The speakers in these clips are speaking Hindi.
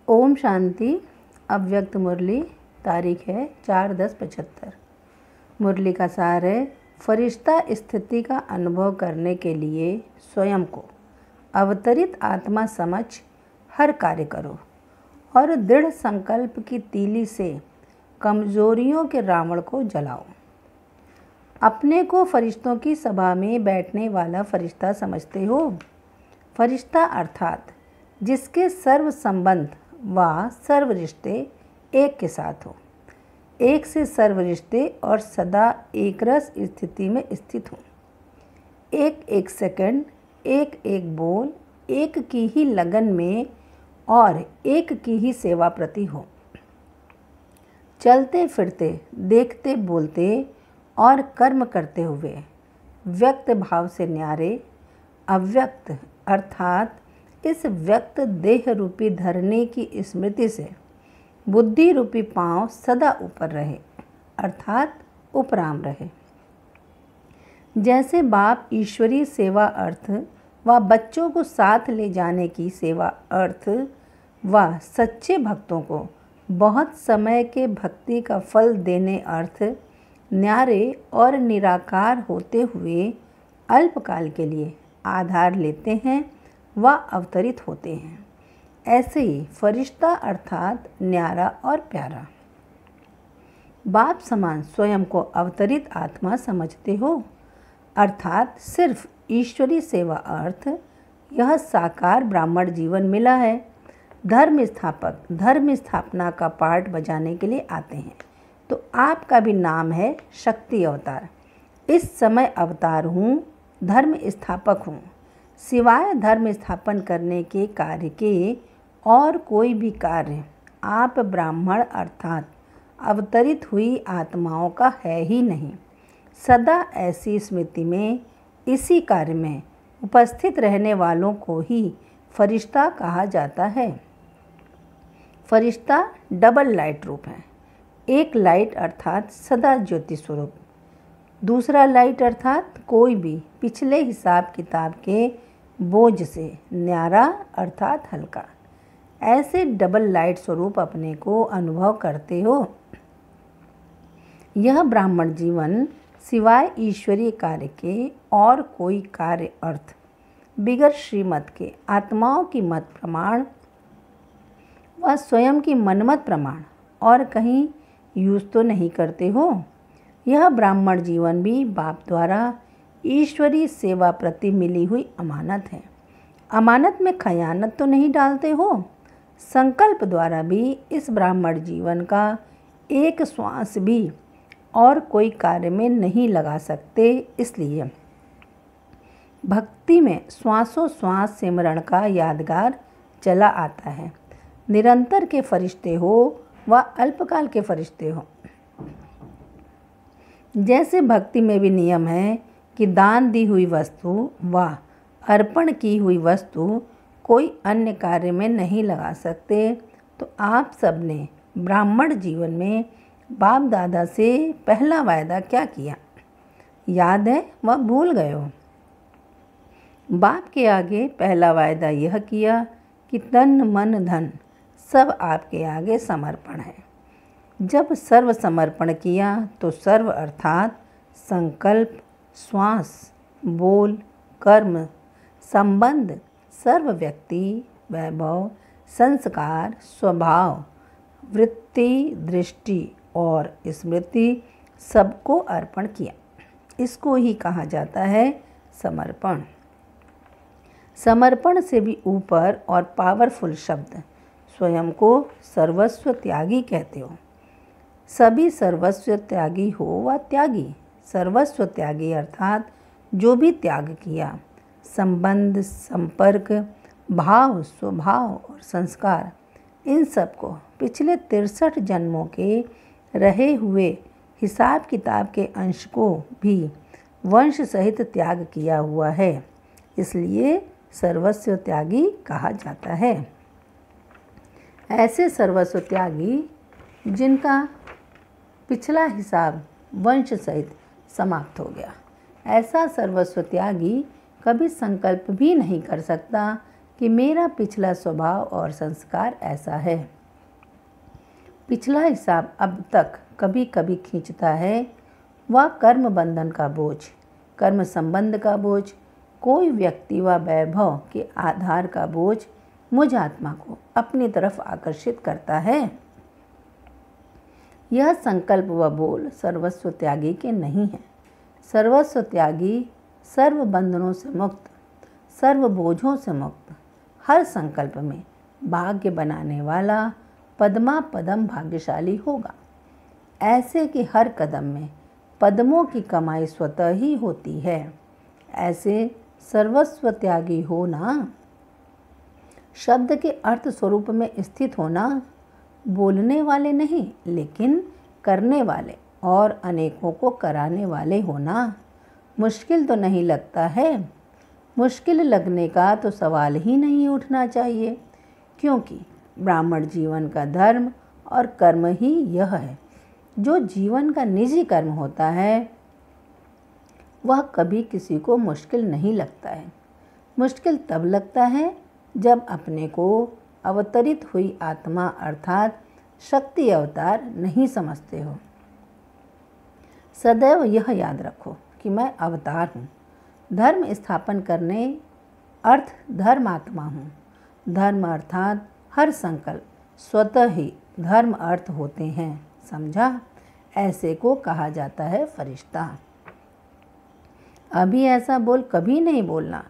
ओम शांति। अव्यक्त मुरली, तारीख है 4/10/75। मुरली का सार है, फरिश्ता स्थिति का अनुभव करने के लिए स्वयं को अवतरित आत्मा समझ हर कार्य करो और दृढ़ संकल्प की तीली से कमजोरियों के रावण को जलाओ। अपने को फरिश्तों की सभा में बैठने वाला फरिश्ता समझते हो। फरिश्ता अर्थात जिसके सर्व संबंध व सर्व रिश्ते एक के साथ हो, एक से सर्व रिश्ते और सदा एक रस स्थिति में स्थित हो। एक एक सेकंड, एक एक बोल, एक की ही लगन में और एक की ही सेवा प्रति हो। चलते फिरते, देखते बोलते और कर्म करते हुए व्यक्त भाव से न्यारे, अव्यक्त अर्थात इस व्यक्त देह रूपी धरने की स्मृति से बुद्धि रूपी पांव सदा ऊपर रहे अर्थात उपराम रहे। जैसे बाप ईश्वरीय सेवा अर्थ व बच्चों को साथ ले जाने की सेवा अर्थ व सच्चे भक्तों को बहुत समय के भक्ति का फल देने अर्थ न्यारे और निराकार होते हुए अल्पकाल के लिए आधार लेते हैं व अवतरित होते हैं, ऐसे ही फरिश्ता अर्थात न्यारा और प्यारा बाप समान स्वयं को अवतरित आत्मा समझते हो अर्थात सिर्फ ईश्वरी सेवा अर्थ यह साकार ब्राह्मण जीवन मिला है। धर्म स्थापना का पाठ बजाने के लिए आते हैं, तो आपका भी नाम है शक्ति अवतार। इस समय अवतार हूँ, धर्म स्थापक हूँ। सिवाय धर्म स्थापन करने के कार्य के और कोई भी कार्य आप ब्राह्मण अर्थात अवतरित हुई आत्माओं का है ही नहीं। सदा ऐसी स्मृति में, इसी कार्य में उपस्थित रहने वालों को ही फरिश्ता कहा जाता है। फरिश्ता डबल लाइट रूप है। एक लाइट अर्थात सदा ज्योति स्वरूप, दूसरा लाइट अर्थात कोई भी पिछले हिसाब किताब के बोझ से न्यारा अर्थात हल्का। ऐसे डबल लाइट स्वरूप अपने को अनुभव करते हो। यह ब्राह्मण जीवन सिवाय ईश्वरीय कार्य के और कोई कार्य अर्थ बिगर श्रीमत के आत्माओं की मत प्रमाण व स्वयं की मनमत प्रमाण और कहीं यूज तो नहीं करते हो। यह ब्राह्मण जीवन भी बाप द्वारा ईश्वरीय सेवा प्रति मिली हुई अमानत है। अमानत में खयानत तो नहीं डालते हो। संकल्प द्वारा भी इस ब्राह्मण जीवन का एक श्वास भी और कोई कार्य में नहीं लगा सकते। इसलिए भक्ति में श्वासों श्वास सिमरण का यादगार चला आता है। निरंतर के फरिश्ते हो व अल्पकाल के फरिश्ते हो। जैसे भक्ति में भी नियम है कि दान दी हुई वस्तु व अर्पण की हुई वस्तु कोई अन्य कार्य में नहीं लगा सकते, तो आप सब ने ब्राह्मण जीवन में बाप दादा से पहला वायदा क्या किया याद है व भूल गए हो। बाप के आगे पहला वायदा यह किया कि तन मन धन सब आपके आगे समर्पण है। जब सर्व समर्पण किया तो सर्व अर्थात संकल्प, श्वास, बोल, कर्म, संबंध, सर्व व्यक्ति, वैभव, संस्कार, स्वभाव, वृत्ति, दृष्टि और स्मृति सबको अर्पण किया। इसको ही कहा जाता है समर्पण। समर्पण से भी ऊपर और पावरफुल शब्द स्वयं को सर्वस्व त्यागी कहते हो। सभी सर्वस्व त्यागी हो व त्यागी। सर्वस्व त्यागी अर्थात जो भी त्याग किया, संबंध, संपर्क, भाव, स्वभाव और संस्कार, इन सब को पिछले 63 जन्मों के रहे हुए हिसाब किताब के अंश को भी वंश सहित त्याग किया हुआ है। इसलिए सर्वस्व त्यागी कहा जाता है। ऐसे सर्वस्व त्यागी जिनका पिछला हिसाब वंश सहित समाप्त हो गया, ऐसा सर्वस्व त्यागी कभी संकल्प भी नहीं कर सकता कि मेरा पिछला स्वभाव और संस्कार ऐसा है। पिछला हिसाब अब तक कभी कभी खींचता है, वह कर्म बंधन का बोझ, कर्म संबंध का बोझ, कोई व्यक्ति व वैभव के आधार का बोझ मुझ आत्मा को अपनी तरफ आकर्षित करता है। यह संकल्प व बोल सर्वस्व त्यागी के नहीं है। सर्वस्व त्यागी सर्व बंधनों से मुक्त, सर्व बोझों से मुक्त, हर संकल्प में भाग्य बनाने वाला पद्मा पदम भाग्यशाली होगा। ऐसे कि हर कदम में पद्मों की कमाई स्वतः ही होती है। ऐसे सर्वस्व त्यागी होना, शब्द के अर्थ स्वरूप में स्थित होना, बोलने वाले नहीं लेकिन करने वाले और अनेकों को कराने वाले होना मुश्किल तो नहीं लगता है। मुश्किल लगने का तो सवाल ही नहीं उठना चाहिए, क्योंकि ब्राह्मण जीवन का धर्म और कर्म ही यह है। जो जीवन का निजी कर्म होता है वह कभी किसी को मुश्किल नहीं लगता है। मुश्किल तब लगता है जब अपने को अवतरित हुई आत्मा अर्थात शक्ति अवतार नहीं समझते हो। सदैव यह याद रखो कि मैं अवतार हूँ, धर्म स्थापन करने अर्थ धर्मात्मा हूँ। धर्म अर्थात हर संकल्प स्वतः ही धर्म अर्थ होते हैं, समझा? ऐसे को कहा जाता है फरिश्ता। अभी ऐसा बोल कभी नहीं बोलना,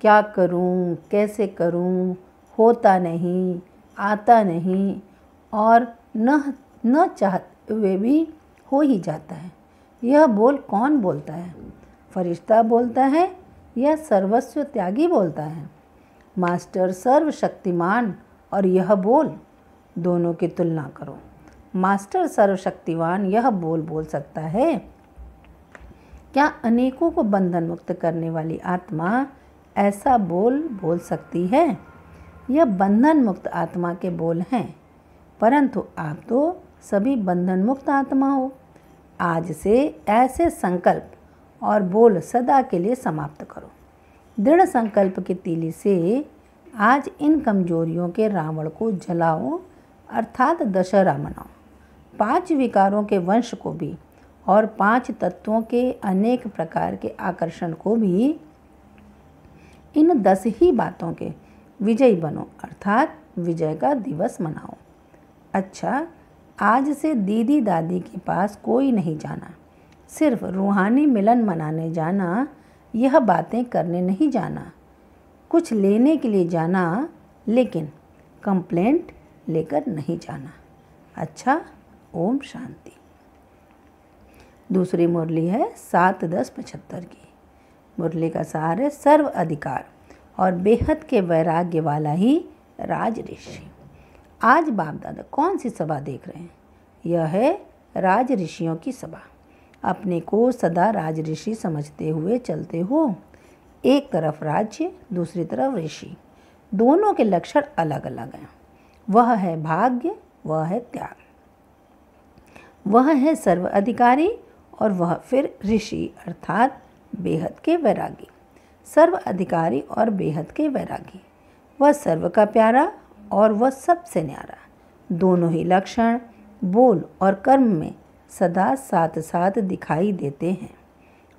क्या करूं, कैसे करूं, होता नहीं, आता नहीं और न चाहते हुए भी हो ही जाता है। यह बोल कौन बोलता है? फरिश्ता बोलता है या सर्वस्व त्यागी बोलता है? मास्टर सर्वशक्तिमान और यह बोल, दोनों की तुलना करो। मास्टर सर्वशक्तिमान यह बोल सकता है। क्या अनेकों को बंधन मुक्त करने वाली आत्मा ऐसा बोल सकती है? यह बंधन मुक्त आत्मा के बोल हैं, परंतु आप तो सभी बंधन मुक्त आत्मा हो। आज से ऐसे संकल्प और बोल सदा के लिए समाप्त करो। दृढ़ संकल्प की तीली से आज इन कमजोरियों के रावण को जलाओ अर्थात दशहरा मनाओ। 5 विकारों के वंश को भी और 5 तत्वों के अनेक प्रकार के आकर्षण को भी इन 10 ही बातों के विजयी बनो अर्थात विजय का दिवस मनाओ। अच्छा, आज से दीदी दादी के पास कोई नहीं जाना, सिर्फ रूहानी मिलन मनाने जाना, यह बातें करने नहीं जाना। कुछ लेने के लिए जाना लेकिन कंप्लेंट लेकर नहीं जाना। अच्छा, ओम शांति। दूसरी मुरली है 7-10-75 की। मुरली का सार है सर्व अधिकार और बेहद के वैराग्य वाला ही राज ऋषि। आज बाप दादा कौन सी सभा देख रहे हैं? यह है राज ऋषियों की सभा। अपने को सदा राज ऋषि समझते हुए चलते हो। एक तरफ राज्य, दूसरी तरफ ऋषि, दोनों के लक्षण अलग अलग हैं। वह है भाग्य, वह है त्याग, वह है सर्व अधिकारी और वह फिर ऋषि अर्थात बेहद के वैरागी। सर्व अधिकारी और बेहद के वैरागी, वह सर्व का प्यारा और वह सबसे न्यारा। दोनों ही लक्षण बोल और कर्म में सदा साथ साथ दिखाई देते हैं।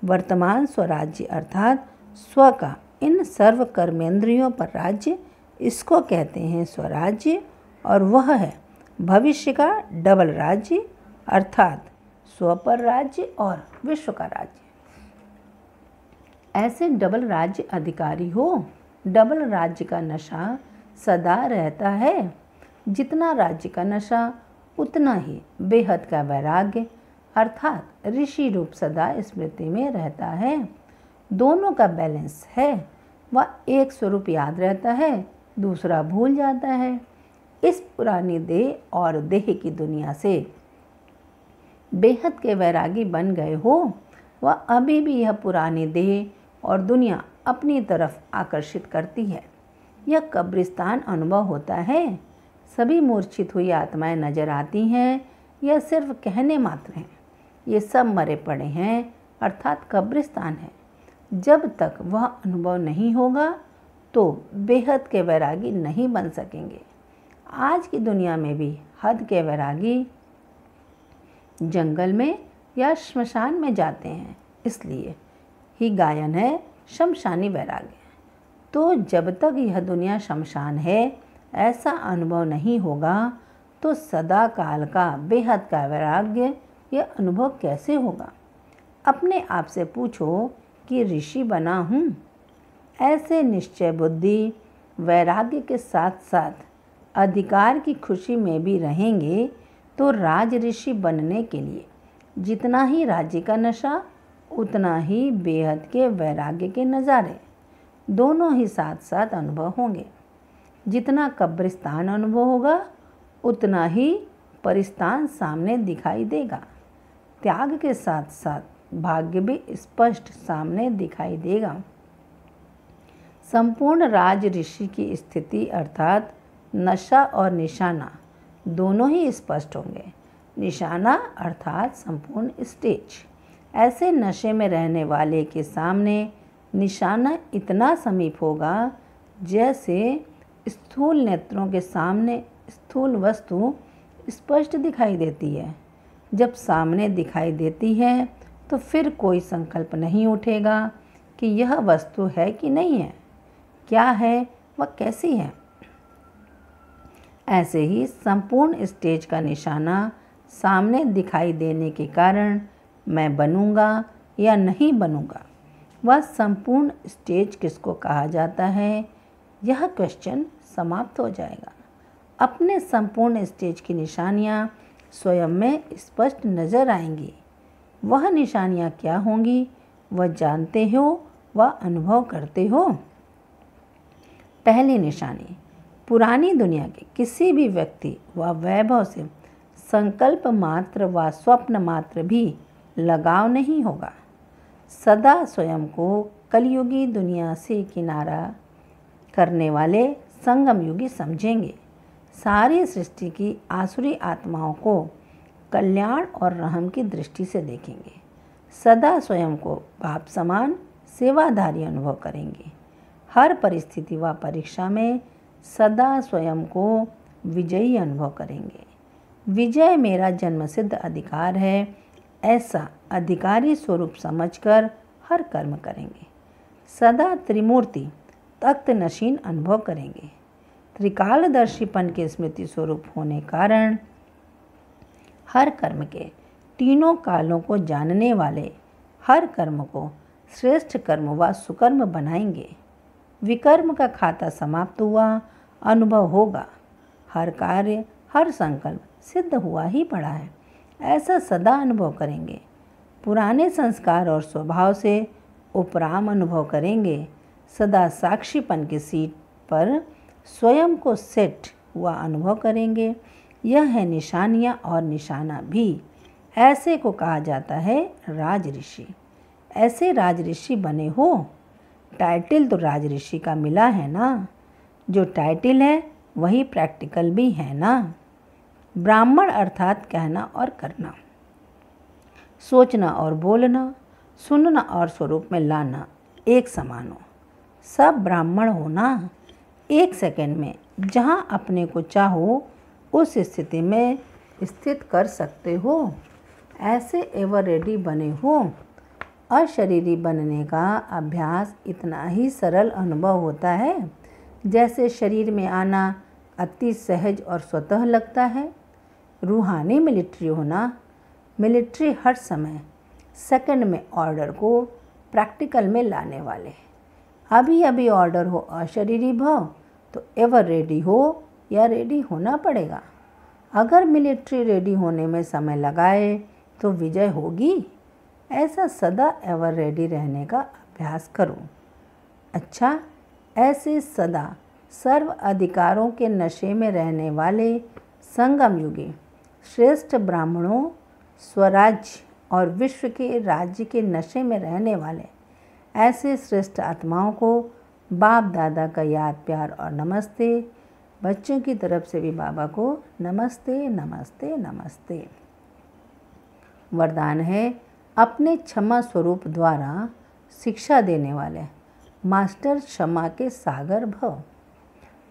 वर्तमान स्वराज्य अर्थात स्व का इन सर्व कर्मेंद्रियों पर राज्य, इसको कहते हैं स्वराज्य और वह है भविष्य का डबल राज्य अर्थात स्व पर राज्य और विश्व का राज्य। ऐसे डबल राज्य अधिकारी हो। डबल राज्य का नशा सदा रहता है। जितना राज्य का नशा उतना ही बेहद का वैराग्य अर्थात ऋषि रूप सदा स्मृति में रहता है। दोनों का बैलेंस है। वह एक स्वरूप याद रहता है, दूसरा भूल जाता है। इस पुरानी देह और देह की दुनिया से बेहद के वैरागी बन गए हो। वह अभी भी यह पुरानी देह और दुनिया अपनी तरफ आकर्षित करती है। यह कब्रिस्तान अनुभव होता है। सभी मूर्छित हुई आत्माएं नजर आती हैं। यह सिर्फ कहने मात्र हैं। ये सब मरे पड़े हैं अर्थात कब्रिस्तान है। जब तक वह अनुभव नहीं होगा तो बेहद के वैरागी नहीं बन सकेंगे। आज की दुनिया में भी हद के वैरागी जंगल में या श्मशान में जाते हैं, इसलिए ही गायन है शमशानी वैराग्य। तो जब तक यह दुनिया शमशान है ऐसा अनुभव नहीं होगा तो सदा काल का बेहद का वैराग्य यह अनुभव कैसे होगा? अपने आप से पूछो कि ऋषि बना हूँ। ऐसे निश्चय बुद्धि वैराग्य के साथ साथ अधिकार की खुशी में भी रहेंगे तो राज ऋषि बनने के लिए जितना ही राज्य का नशा उतना ही बेहद के वैराग्य के नज़ारे दोनों ही साथ साथ अनुभव होंगे। जितना कब्रिस्तान अनुभव होगा उतना ही परिस्तान सामने दिखाई देगा। त्याग के साथ साथ भाग्य भी स्पष्ट सामने दिखाई देगा। संपूर्ण राज ऋषि की स्थिति अर्थात नशा और निशाना दोनों ही स्पष्ट होंगे। निशाना अर्थात संपूर्ण स्टेज। ऐसे नशे में रहने वाले के सामने निशाना इतना समीप होगा जैसे स्थूल नेत्रों के सामने स्थूल वस्तु स्पष्ट दिखाई देती है। जब सामने दिखाई देती है तो फिर कोई संकल्प नहीं उठेगा कि यह वस्तु है कि नहीं है, क्या है वह कैसी है। ऐसे ही संपूर्ण स्टेज का निशाना सामने दिखाई देने के कारण मैं बनूंगा या नहीं बनूंगा, वह संपूर्ण स्टेज किसको कहा जाता है, यह क्वेश्चन समाप्त हो जाएगा। अपने संपूर्ण स्टेज की निशानियाँ स्वयं में स्पष्ट नज़र आएंगी। वह निशानियाँ क्या होंगी वह जानते हो, वह अनुभव करते हो। पहली निशानी, पुरानी दुनिया के किसी भी व्यक्ति व वैभव से संकल्प मात्र व स्वप्न मात्र भी लगाव नहीं होगा। सदा स्वयं को कलयुगी दुनिया से किनारा करने वाले संगम युगी समझेंगे। सारी सृष्टि की आसुरी आत्माओं को कल्याण और रहम की दृष्टि से देखेंगे। सदा स्वयं को बाप समान सेवाधारी अनुभव करेंगे। हर परिस्थिति व परीक्षा में सदा स्वयं को विजयी अनुभव करेंगे। विजय मेरा जन्मसिद्ध अधिकार है, ऐसा अधिकारी स्वरूप समझकर हर कर्म करेंगे। सदा त्रिमूर्ति तख्त नशीन अनुभव करेंगे। त्रिकालदर्शीपन के स्मृति स्वरूप होने कारण हर कर्म के तीनों कालों को जानने वाले हर कर्म को श्रेष्ठ कर्म व सुकर्म बनाएंगे। विकर्म का खाता समाप्त हुआ अनुभव होगा। हर कार्य हर संकल्प सिद्ध हुआ ही पड़ा है, ऐसा सदा अनुभव करेंगे। पुराने संस्कार और स्वभाव से उपराम अनुभव करेंगे। सदा साक्षीपन की सीट पर स्वयं को सेट हुआ अनुभव करेंगे। यह है निशानियाँ और निशाना भी। ऐसे को कहा जाता है राज ऋषि। ऐसे राज ऋषि बने हो। टाइटल तो राज ऋषि का मिला है ना, जो टाइटल है वही प्रैक्टिकल भी है ना। ब्राह्मण अर्थात कहना और करना, सोचना और बोलना, सुनना और स्वरूप में लाना एक समान हो। सब ब्राह्मण होना। एक सेकंड में जहाँ अपने को चाहो उस स्थिति में स्थित कर सकते हो। ऐसे एवर रेडी बने हो। अशरीरी बनने का अभ्यास इतना ही सरल अनुभव होता है जैसे शरीर में आना अति सहज और स्वतः लगता है। रूहानी मिलिट्री होना, मिलिट्री हर समय सेकंड में ऑर्डर को प्रैक्टिकल में लाने वाले। अभी अभी ऑर्डर हो अशरीरी भव तो एवर रेडी हो या रेडी होना पड़ेगा। अगर मिलिट्री रेडी होने में समय लगाए तो विजय होगी। ऐसा सदा एवर रेडी रहने का अभ्यास करो। अच्छा, ऐसे सदा सर्व अधिकारों के नशे में रहने वाले संगम युगी श्रेष्ठ ब्राह्मणों, स्वराज्य और विश्व के राज्य के नशे में रहने वाले ऐसे श्रेष्ठ आत्माओं को बाप दादा का याद प्यार और नमस्ते। बच्चों की तरफ से भी बाबा को नमस्ते नमस्ते नमस्ते। वरदान है अपने क्षमा स्वरूप द्वारा शिक्षा देने वाले मास्टर क्षमा के सागर भव।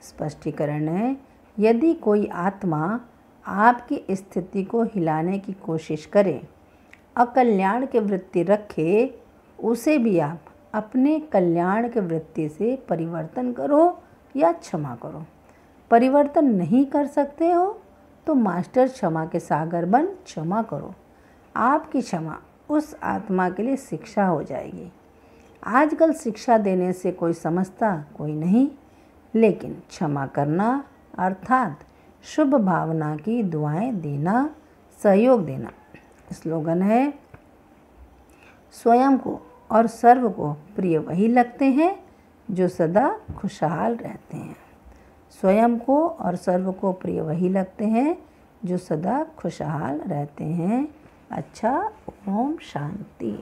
स्पष्टीकरण है, यदि कोई आत्मा आपकी स्थिति को हिलाने की कोशिश करे, अकल्याण की वृत्ति रखे, उसे भी आप अपने कल्याण की वृत्ति से परिवर्तन करो या क्षमा करो। परिवर्तन नहीं कर सकते हो तो मास्टर क्षमा के सागर बन क्षमा करो। आपकी क्षमा उस आत्मा के लिए शिक्षा हो जाएगी। आजकल शिक्षा देने से कोई समझता कोई नहीं, लेकिन क्षमा करना अर्थात शुभ भावना की दुआएं देना, सहयोग देना। स्लोगन है, स्वयं को और सर्व को प्रिय वही लगते हैं जो सदा खुशहाल रहते हैं। स्वयं को और सर्व को प्रिय वही लगते हैं जो सदा खुशहाल रहते हैं। अच्छा, ओम शांति।